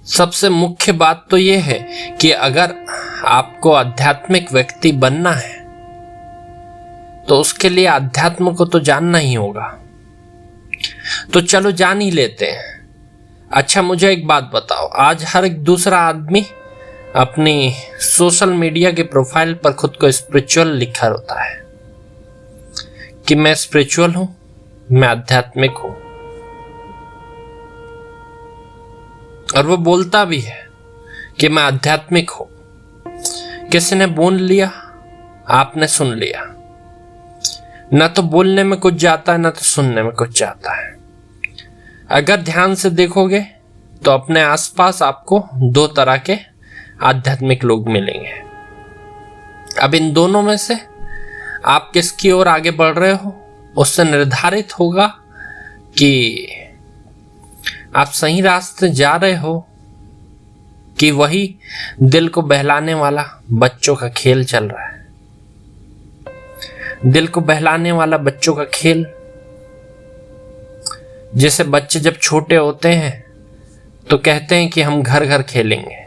सबसे मुख्य बात तो ये है कि अगर आपको आध्यात्मिक व्यक्ति बनना है तो उसके लिए अध्यात्म को तो जानना ही होगा। तो चलो जान ही लेते हैं। अच्छा, मुझे एक बात बताओ, आज हर एक दूसरा आदमी अपनी सोशल मीडिया के प्रोफाइल पर खुद को स्पिरिचुअल लिखा होता है कि मैं स्पिरिचुअल हूं, मैं आध्यात्मिक हूं, और वो बोलता भी है कि मैं आध्यात्मिक हूं। किसी ने बोल लिया, आपने सुन लिया। ना तो बोलने में कुछ जाता है, ना तो सुनने में कुछ जाता है। अगर ध्यान से देखोगे तो अपने आसपास आपको दो तरह के आध्यात्मिक लोग मिलेंगे। अब इन दोनों में से आप किसकी ओर आगे बढ़ रहे हो, उससे निर्धारित होगा कि आप सही रास्ते जा रहे हो कि वही दिल को बहलाने वाला बच्चों का खेल चल रहा है। दिल को बहलाने वाला बच्चों का खेल, जैसे बच्चे जब छोटे होते हैं तो कहते हैं कि हम घर घर खेलेंगे।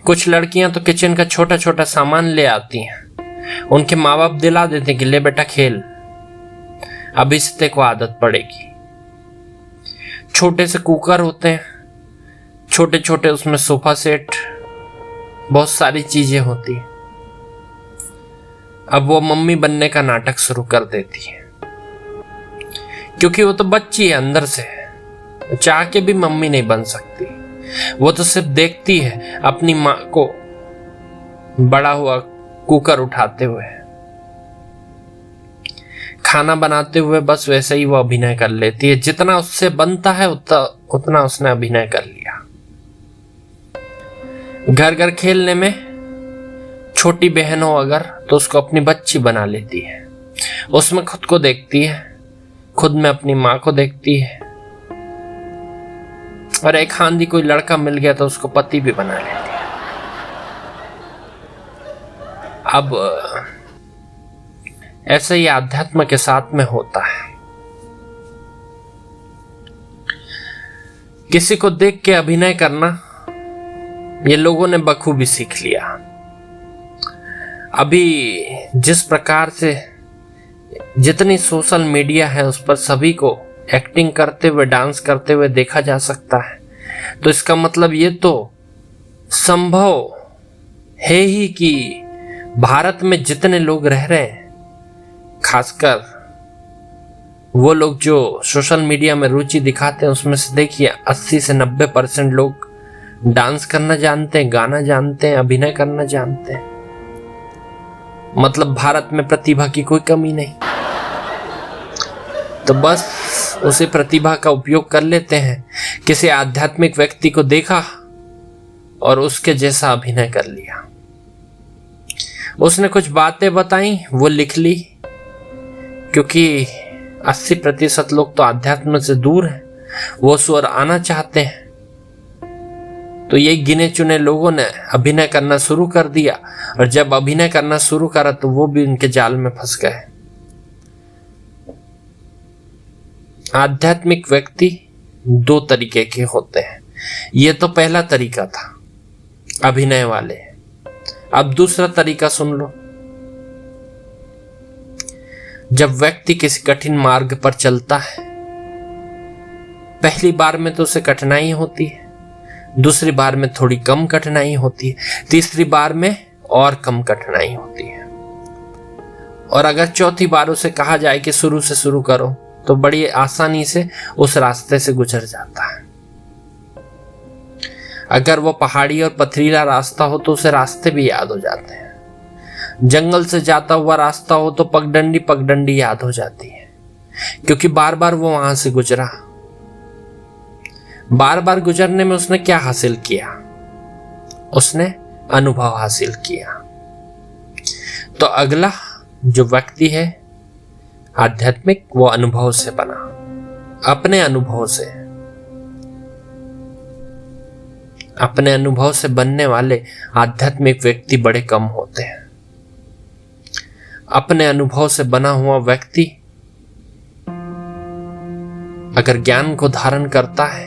कुछ लड़कियां तो किचन का छोटा छोटा सामान ले आती हैं, उनके माँ बाप दिला देते हैं कि ले बेटा खेल, अभी से तेरे को आदत पड़ेगी। छोटे से कुकर होते हैं, छोटे छोटे, उसमें सोफा सेट, बहुत सारी चीजें होती हैं। अब वो मम्मी बनने का नाटक शुरू कर देती है, क्योंकि वो तो बच्ची है अंदर से, चाह के भी मम्मी नहीं बन सकती। वो तो सिर्फ देखती है अपनी माँ को बड़ा हुआ कुकर उठाते हुए, खाना बनाते हुए, बस वैसे ही वो अभिनय कर लेती है। जितना उससे बनता है उतना उसने अभिनय कर लिया। घर घर खेलने में छोटी बहन हो अगर, तो उसको अपनी बच्ची बना लेती है। उसमें खुद को देखती है, खुद में अपनी माँ को देखती है, और एक हांदी कोई लड़का मिल गया तो उसको पति भी बना लेती है। अब ऐसे ही आध्यात्म के साथ में होता है। किसी को देख के अभिनय करना ये लोगों ने बखूबी सीख लिया। अभी जिस प्रकार से जितनी सोशल मीडिया है उस पर सभी को एक्टिंग करते हुए, डांस करते हुए देखा जा सकता है, तो इसका मतलब ये तो संभव है ही कि भारत में जितने लोग रह रहे हैं, खासकर वो लोग जो सोशल मीडिया में रुचि दिखाते हैं, उसमें से देखिए 80 से 90% लोग डांस करना जानते हैं, गाना जानते हैं, अभिनय करना जानते हैं। मतलब भारत में प्रतिभा की कोई कमी नहीं। तो बस उसी प्रतिभा का उपयोग कर लेते हैं। किसी आध्यात्मिक व्यक्ति को देखा और उसके जैसा अभिनय कर लिया। उसने कुछ बातें बताई, वो लिख ली, क्योंकि 80% लोग तो आध्यात्म से दूर हैं, वो स्वर आना चाहते हैं। तो ये गिने चुने लोगों ने अभिनय करना शुरू कर दिया, और जब अभिनय करना शुरू करा तो वो भी उनके जाल में फंस गए। आध्यात्मिक व्यक्ति दो तरीके के होते हैं। ये तो पहला तरीका था, अभिनय वाले। अब दूसरा तरीका सुन लो। जब व्यक्ति किसी कठिन मार्ग पर चलता है, पहली बार में तो उसे कठिनाई होती है, दूसरी बार में थोड़ी कम कठिनाई होती है, तीसरी बार में और कम कठिनाई होती है, और अगर चौथी बार उसे कहा जाए कि शुरू से शुरू करो तो बड़ी आसानी से उस रास्ते से गुजर जाता है। अगर वो पहाड़ी और पथरीला रास्ता हो तो उसे रास्ते भी याद हो जाते हैं। जंगल से जाता हुआ रास्ता हो तो पगडंडी पगडंडी याद हो जाती है, क्योंकि बार बार वो वहां से गुजरा। बार बार गुजरने में उसने क्या हासिल किया? उसने अनुभव हासिल किया। तो अगला जो व्यक्ति है आध्यात्मिक, वो अनुभव से बना, अपने अनुभव से। अपने अनुभव से बनने वाले आध्यात्मिक व्यक्ति बड़े कम होते हैं। अपने अनुभव से बना हुआ व्यक्ति अगर ज्ञान को धारण करता है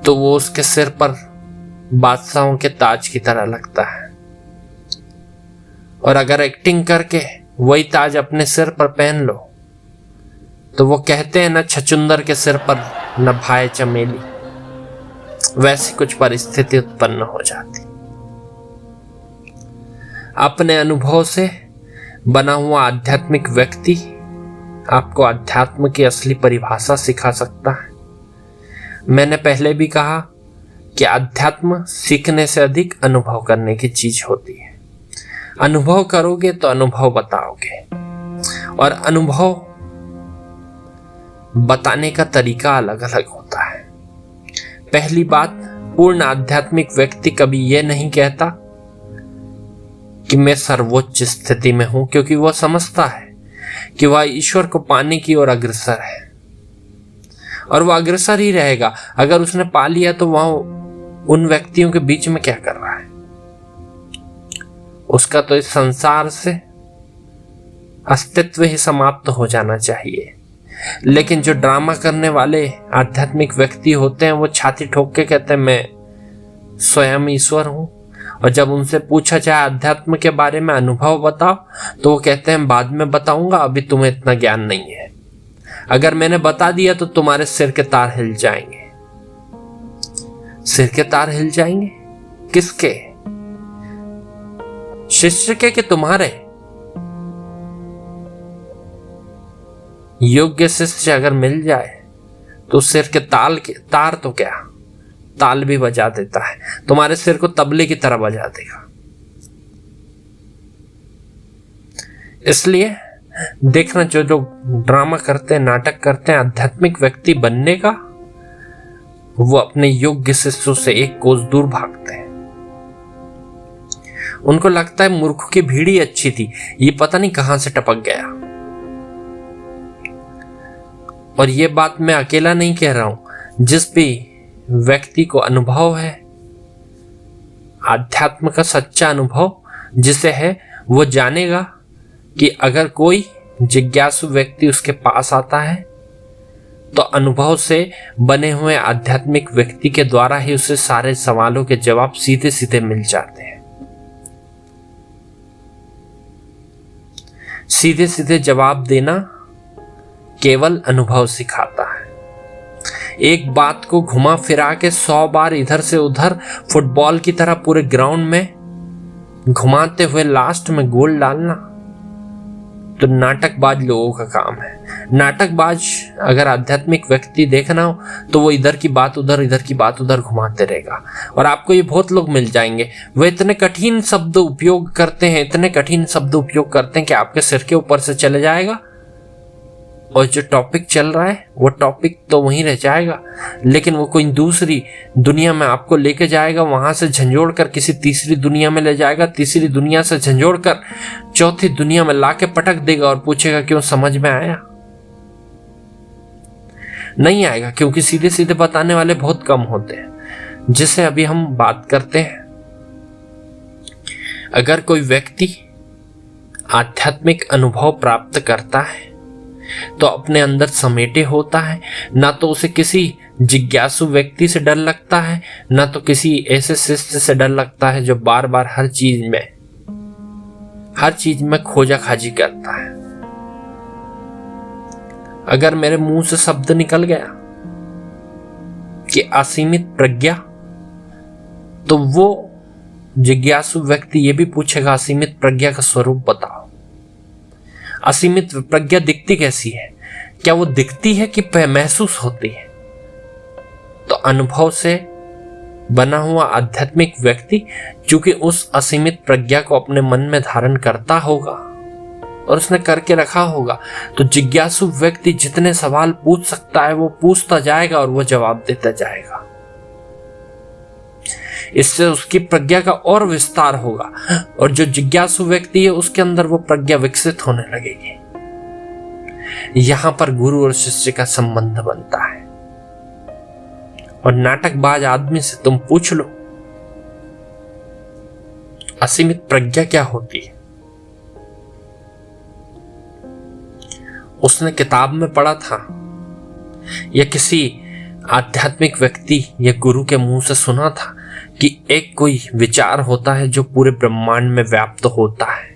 तो वो उसके सिर पर बादशाहों के ताज की तरह लगता है। और अगर एक्टिंग करके वही ताज अपने सिर पर पहन लो तो वो कहते हैं न छचुंदर के सिर पर न भाई चमेली, वैसी कुछ परिस्थिति उत्पन्न हो जाती। अपने अनुभव से बना हुआ आध्यात्मिक व्यक्ति आपको अध्यात्म की असली परिभाषा सिखा सकता है। मैंने पहले भी कहा कि अध्यात्म सीखने से अधिक अनुभव करने की चीज होती है। अनुभव करोगे तो अनुभव बताओगे, और अनुभव बताने का तरीका अलग अलग होता है। पहली बात, पूर्ण आध्यात्मिक व्यक्ति कभी यह नहीं कहता कि मैं सर्वोच्च स्थिति में हूं, क्योंकि वह समझता है कि वह ईश्वर को पाने की ओर अग्रसर है, और वह अग्रसर ही रहेगा। अगर उसने पा लिया तो वह उन व्यक्तियों के बीच में क्या कर रहा है? उसका तो इस संसार से अस्तित्व ही समाप्त हो जाना चाहिए। लेकिन जो ड्रामा करने वाले आध्यात्मिक व्यक्ति होते हैं वो छाती ठोक के कहते हैं मैं स्वयं ईश्वर हूं, और जब उनसे पूछा जाए अध्यात्म के बारे में अनुभव बताओ तो वो कहते हैं बाद में बताऊंगा, अभी तुम्हें इतना ज्ञान नहीं है। अगर मैंने बता दिया तो तुम्हारे सिर के तार हिल जाएंगे। सिर के तार हिल जाएंगे? किसके? शिष्य के कि तुम्हारे? योग्य शिष्य अगर मिल जाए तो सिर के तार तो क्या, ताल भी बजा देता है, तुम्हारे सिर को तबले की तरह बजा देगा। इसलिए देखना, जो लोग ड्रामा करते हैं, नाटक करते हैं आध्यात्मिक व्यक्ति बनने का, वो अपने योग्य शिष्यों से एक कोस दूर भागते हैं। उनको लगता है मूर्ख की भीड़ ही अच्छी थी, ये पता नहीं कहां से टपक गया। और ये बात मैं अकेला नहीं कह रहा हूं, जिस भी व्यक्ति को अनुभव है आध्यात्म का, सच्चा अनुभव जिसे है, वो जानेगा कि अगर कोई जिज्ञासु व्यक्ति उसके पास आता है तो अनुभव से बने हुए आध्यात्मिक व्यक्ति के द्वारा ही उसे सारे सवालों के जवाब सीधे सीधे मिल जाते हैं। सीधे सीधे जवाब देना केवल अनुभव सिखाता है। एक बात को घुमा फिरा के 100 बार इधर से उधर फुटबॉल की तरह पूरे ग्राउंड में घुमाते हुए लास्ट में गोल डालना तो नाटकबाज लोगों का काम है। नाटकबाज अगर आध्यात्मिक व्यक्ति देखना हो तो वो इधर की बात उधर, इधर की बात उधर घुमाते रहेगा। और आपको ये बहुत लोग मिल जाएंगे, वे इतने कठिन शब्द उपयोग करते हैं, इतने कठिन शब्द उपयोग करते हैं कि आपके सिर के ऊपर से चले जाएगा, और जो टॉपिक चल रहा है वो टॉपिक तो वहीं रह जाएगा, लेकिन वो कोई दूसरी दुनिया में आपको लेके जाएगा, वहां से झंझोड़ कर किसी तीसरी दुनिया में ले जाएगा, तीसरी दुनिया से झंझोड़ कर चौथी दुनिया में लाके पटक देगा और पूछेगा क्यों, समझ में आया? नहीं आएगा, क्योंकि सीधे सीधे बताने वाले बहुत कम होते हैं। जिसे अभी हम बात करते हैं, अगर कोई व्यक्ति आध्यात्मिक अनुभव प्राप्त करता है तो अपने अंदर समेटे होता है, ना तो उसे किसी जिज्ञासु व्यक्ति से डर लगता है, ना तो किसी ऐसे शिष्य से डर लगता है जो बार बार हर चीज में खोजा खाजी करता है। अगर मेरे मुंह से शब्द निकल गया कि असीमित प्रज्ञा, तो वो जिज्ञासु व्यक्ति ये भी पूछेगा असीमित प्रज्ञा का स्वरूप बताओ। असीमित प्रज्ञा दिखती कैसी है? क्या वो दिखती है कि महसूस होती है? तो अनुभव से बना हुआ आध्यात्मिक व्यक्ति चूंकि उस असीमित प्रज्ञा को अपने मन में धारण करता होगा और उसने करके रखा होगा, तो जिज्ञासु व्यक्ति जितने सवाल पूछ सकता है वो पूछता जाएगा और वो जवाब देता जाएगा। इससे उसकी प्रज्ञा का और विस्तार होगा, और जो जिज्ञासु व्यक्ति है उसके अंदर वो प्रज्ञा विकसित होने लगेगी। यहां पर गुरु और शिष्य का संबंध बनता है। और नाटकबाज आदमी से तुम पूछ लो असीमित प्रज्ञा क्या होती है, उसने किताब में पढ़ा था या किसी आध्यात्मिक व्यक्ति या गुरु के मुंह से सुना था कि एक कोई विचार होता है जो पूरे ब्रह्मांड में व्याप्त होता है,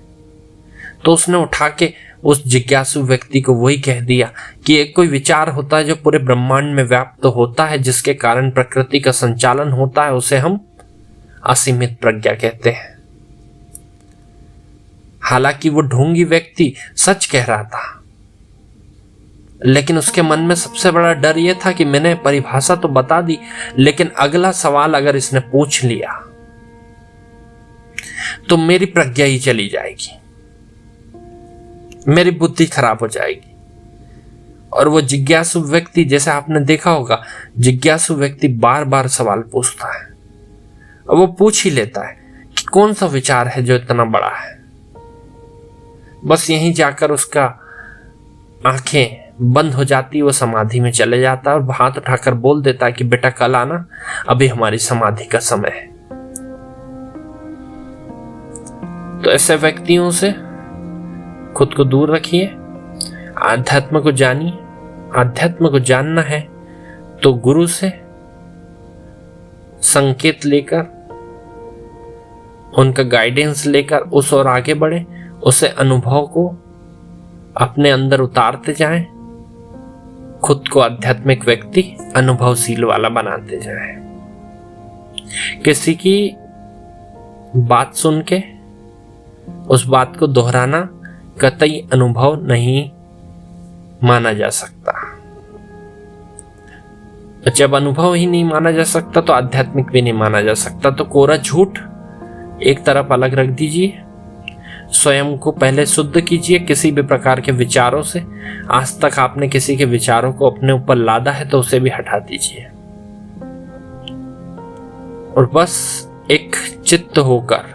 तो उसने उठा के उस जिज्ञासु व्यक्ति को वही कह दिया कि एक कोई विचार होता है जो पूरे ब्रह्मांड में व्याप्त होता है, जिसके कारण प्रकृति का संचालन होता है, उसे हम असीमित प्रज्ञा कहते हैं। हालांकि वो ढोंगी व्यक्ति सच कह रहा था, लेकिन उसके मन में सबसे बड़ा डर यह था कि मैंने परिभाषा तो बता दी, लेकिन अगला सवाल अगर इसने पूछ लिया तो मेरी प्रज्ञा ही चली जाएगी, मेरी बुद्धि खराब हो जाएगी। और वो जिज्ञासु व्यक्ति, जैसे आपने देखा होगा, जिज्ञासु व्यक्ति बार बार सवाल पूछता है और वो पूछ ही लेता है कि कौन सा विचार है जो इतना बड़ा है। बस यहीं जाकर उसका आंखें बंद हो जाती, वो समाधि में चले जाता है और हाथ उठाकर बोल देता है कि बेटा कल आना, अभी हमारी समाधि का समय है। तो ऐसे व्यक्तियों से खुद को दूर रखिए, आध्यात्म को जानिए। आध्यात्म को जानना है तो गुरु से संकेत लेकर, उनका गाइडेंस लेकर उस ओर आगे बढ़े, उसे अनुभव को अपने अंदर उतारते जाएं, खुद को आध्यात्मिक व्यक्ति अनुभवशील वाला बनाते जाएं। किसी की बात सुन के उस बात को दोहराना कतई अनुभव नहीं माना जा सकता। जब अनुभव ही नहीं माना जा सकता तो आध्यात्मिक भी नहीं माना जा सकता। तो कोरा झूठ एक तरफ अलग रख दीजिए, स्वयं को पहले शुद्ध कीजिए किसी भी प्रकार के विचारों से। आज तक आपने किसी के विचारों को अपने ऊपर लादा है तो उसे भी हटा दीजिए और बस एक चित्त होकर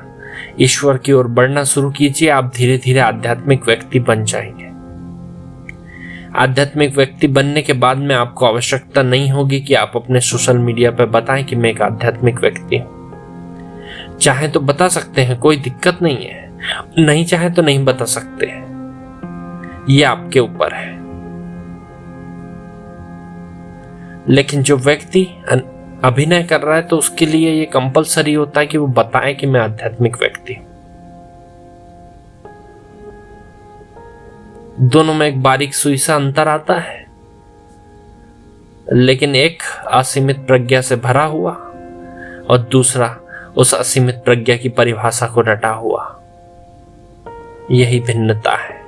ईश्वर की ओर बढ़ना शुरू कीजिए। आप धीरे धीरे आध्यात्मिक व्यक्ति बन जाएंगे। आध्यात्मिक व्यक्ति बनने के बाद में आपको आवश्यकता नहीं होगी कि आप अपने सोशल मीडिया पर बताएं कि मैं एक आध्यात्मिक व्यक्ति हूं। चाहे तो बता सकते हैं, कोई दिक्कत नहीं है, नहीं चाहे तो नहीं बता सकते, ये आपके ऊपर है। लेकिन जो व्यक्ति अभिनय कर रहा है तो उसके लिए ये कंपलसरी होता है कि वो बताए कि मैं आध्यात्मिक व्यक्ति हूं। दोनों में एक बारीक सुई सा अंतर आता है, लेकिन एक असीमित प्रज्ञा से भरा हुआ और दूसरा उस असीमित प्रज्ञा की परिभाषा को रटा हुआ। यही भिन्नता है।